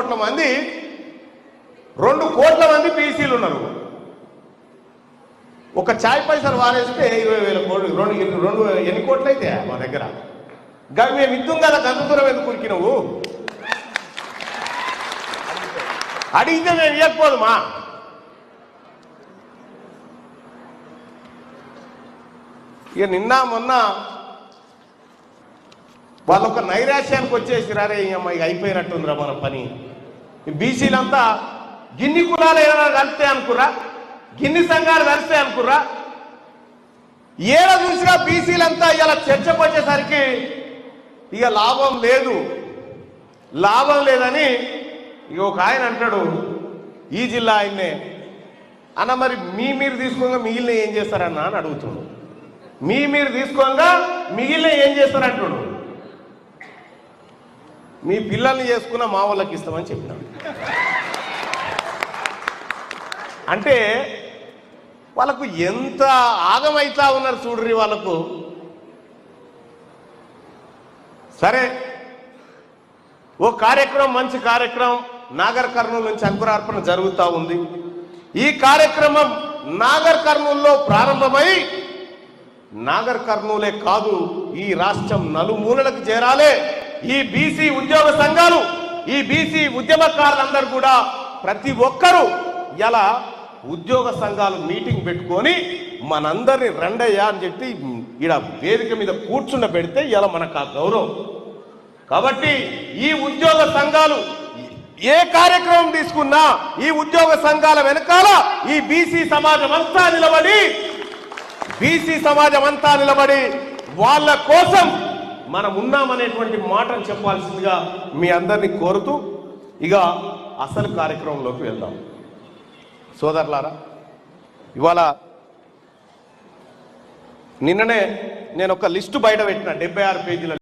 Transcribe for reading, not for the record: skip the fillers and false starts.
కోట్ల మంది 2 కోట్ల మంది బీసీలు ఉన్నారు. ఒక చాయ్ పైసలు వారేస్తే 20,000 కోట్లు, రెండు ఎన్ని కోట్లు అయితే మా దగ్గర గవి మేము ఇద్దాం కదా, గంత దూరం ఎందుకు ఉరికి నువ్వు అడిగితే మేము ఇవ్వకపోదుమా? ఇక నిన్న మొన్న వాళ్ళొక నైరాశ్యానికి వచ్చేసిరారే, అమ్మ ఇక అయిపోయినట్టుందిరా మన పని. బీసీలంతా గిన్ని కులాలు ఏమైనా కలిస్తే అనుకుర్రా, గిన్ని సంఘాలు కలిస్తే అనుకుర్రా? ఏడ చూసినా బీసీలంతా ఇలా చర్చకు వచ్చేసరికి ఇక లాభం లేదని ఇక ఒక ఆయన అంటాడు, ఈ జిల్లా ఆయన్నే అన్న, మరి మీరు తీసుకోగా మిగిలిన ఏం చేస్తారన్నా అని అడుగుతున్నాడు. మీరు తీసుకోగా మిగిలిన ఏం చేస్తారంటున్నాడు. మీ పిల్లల్ని చేసుకున్న మా వాళ్ళకి ఇస్తామని చెప్పినాడు. అంటే వాళ్ళకు ఎంత ఆగమైతా ఉన్నారు చూడ్రి వాళ్ళకు. సరే, ఓ కార్యక్రమం, మంచి కార్యక్రమం నాగర్ కర్నూలు నుంచి అంకురార్పణ జరుగుతూ ఉంది. ఈ కార్యక్రమం నాగర్ కర్నూలులో ప్రారంభమై నాగర్ కర్నూలే కాదు, ఈ రాష్ట్రం నలుమూలలకు చేరాలి. ఈ బీసీ ఉద్యోగ సంఘాలు, ఈ బీసీ ఉద్యమకారులందరూ కూడా ప్రతి ఒక్కరూ ఇలా ఉద్యోగ సంఘాలు మీటింగ్ పెట్టుకొని మనందరినీ రండయ్యా అని చెప్పి ఈడ వేదిక మీద కూర్చుండబెడితే ఇలా మనకు ఆ గౌరవం. కాబట్టి ఈ ఉద్యోగ సంఘాలు ఏ కార్యక్రమం తీసుకున్నా ఈ ఉద్యోగ సంఘాల వెనకాల ఈ బీసీ సమాజం అంతా నిలబడి వాళ్ళ కోసం మనం ఉన్నామనేటువంటి మాటను చెప్పాల్సిందిగా మీ అందరినీ కోరుతూ ఇక అసలు కార్యక్రమంలోకి వెళ్దాం. సోదరులారా, ఇవాళ నిన్ననే నేను ఒక లిస్టు బయట పెట్టిన 76 పేజీల